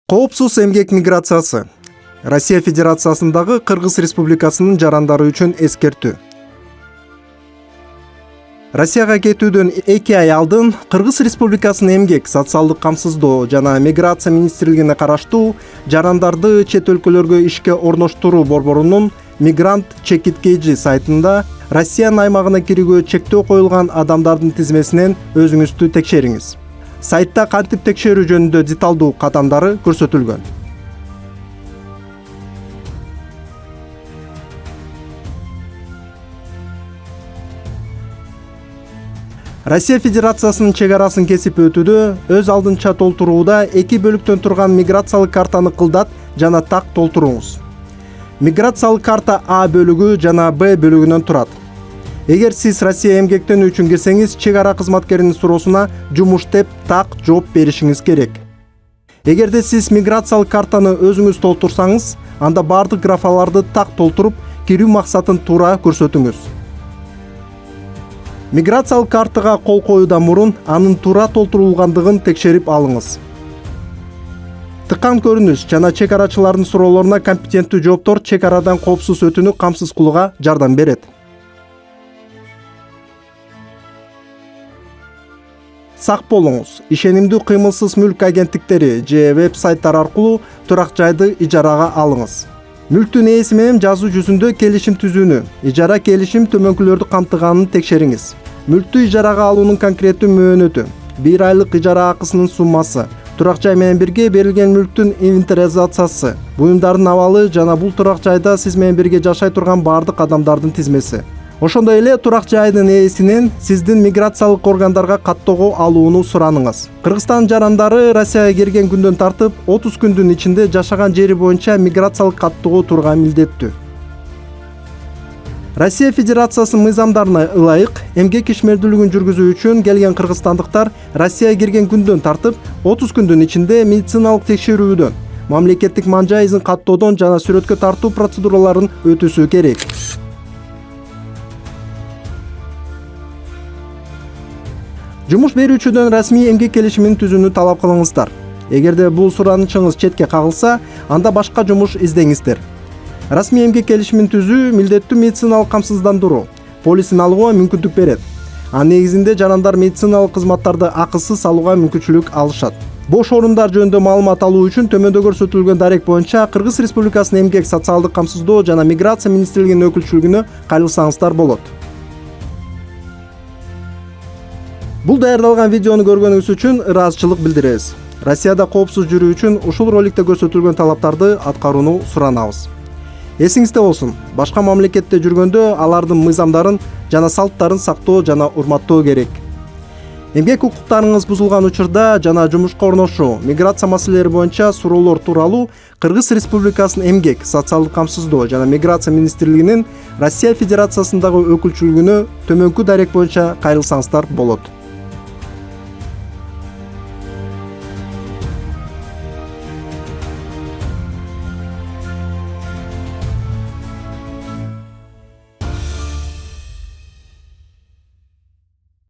Коопсуз эмгек миграциясы. Россия Федерациясындагы Кыргыз Республикасынын жарандары үчүн эскертүү. Россияга кетүүдөн 2 ай алдын Кыргыз Республикасынын эмгек, социалдык камсыздоо жана миграция министрлигине караштуу жарандарды чет өлкөлөргө ишке орноштуруу борборунун мигрант чекиткейжи сайтында Россиянын аймагына кирүүгө чектөө коюлган адамдардын тизмесинен өзүңүздү текшериңиз. Сайтта кантип текшерүү жөнүндө деталдуу кадамдары көрсөтүлгөн. Россия Федерациясынын чек арасын кесип өтүүдө өз алдынча толтурууда 2 бөлүктөн турган миграциялык картаны кылдат жана так толтуруңуз. Миграциялык карта А бөлүгү жана Б бөлүгүнөн турат. Эгер сиз Россия эмгектенүү үчүн кирсеңиз, чек ара кызматкеринин суроосуна жумуш деп так жооп беришиңиз керек. Эгерде сиз миграциялык картаны өзүңүз толтурсаңыз, анда бардык графаларды так толтуруп, кирүү максатын туура көрсөтүңүз. Миграциялык картага кол коюудан мурун анын туура толтурулгандыгын текшерип алыңыз. Тыккан көрүнүш жана чек арачылардын суроолоруна компетенттүү жооптор чек арадан коопсуз өтүүнү камсыз кылууга жардам берет. Сак болуңуз. Ишенимдүү кыймылсыз мүлк агенттиктери же веб-сайттар аркылуу турак жайды ижарага алыңыз. Мүлктүн ээси менен жазуу жүзүндө келишим түзүүнү, ижара келишим төмөнкүлөрдү камтыганын текшериңиз. Мүлктү ижарага алуунун конкреттүү мөөнөтү, 1 айлык ижара акысынын суммасы, турак жай менен бирге берилген мүлктүн инвентаризациясы, буюмдардын абалы жана бул турак жайда сиз менен бирге жашай турган бардык адамдардын тизмеси. Ошондой эле турак жайдын ээсинен сиздин миграциялык органдарга каттоого алууну сураныңыз. Кыргызстан жарандары Россияга кирген күндөн тартып 30 күндүн ичинде жашаган жери боюнча миграциялык каттоого турган милдеттүү. Россия Федерациясынын мыйзамдарына ылайык эмгек ишмердүүлүгүн жүргүзүү үчүн келген кыргызстандыктар Россияга кирген күндөн тартып 30 күндүн ичинде медициналык текшерүүдөн, мамлекеттик ман-жай изин каттоодон жана сүрөткө тартуу процедураларын өтүүсү керек. Жумуш берүүчүдөн расмий эмгек келишимин түзүүнү талап кылыңыздар. Эгерде бул суранычыңыз четке кагылса, анда башка жумуш издеңиздер. Расмий эмгек келишимин түзүү милдеттүү медициналык камсыздандыруу полисин алууга мүмкүндүк берет. Анын негизинде жарандар медициналык кызматтарды акысыз алууга мүмкүнчүлүк алышат. Бош орундар жөнүндө маалымат алуу үчүн төмөндө көрсөтүлгөн дарек боюнча Кыргыз Республикасынын эмгек, социалдык камсыздоо жана миграция министрлигинин өкүлчүлүгүнө кайрылсаңыздар болот. Бул даярдалган видеону көргөнүңүз үчүн ыраазычылык билдиребиз. Россияда коопсуз жүрүү үчүн ушул роликте көрсөтүлгөн талаптарды аткарууну суранабыз. Эсиңизде болсун, башка мамлекетте жүргөндө алардын мыйзамдарын жана салттарын сактоо жана урматтоо керек. Эмгек укуктарыңыз бузулган учурда жана жумушка орношуу, миграция маселелери боюнча суроолор тууралуу Кыргыз Республикасынын эмгек, социалдык камсыздоо жана миграция министрлигинин Россия Федерациясындагы өкүлчүлүгүнө төмөнкү дарек боюнча кайрылсаңыздар болот.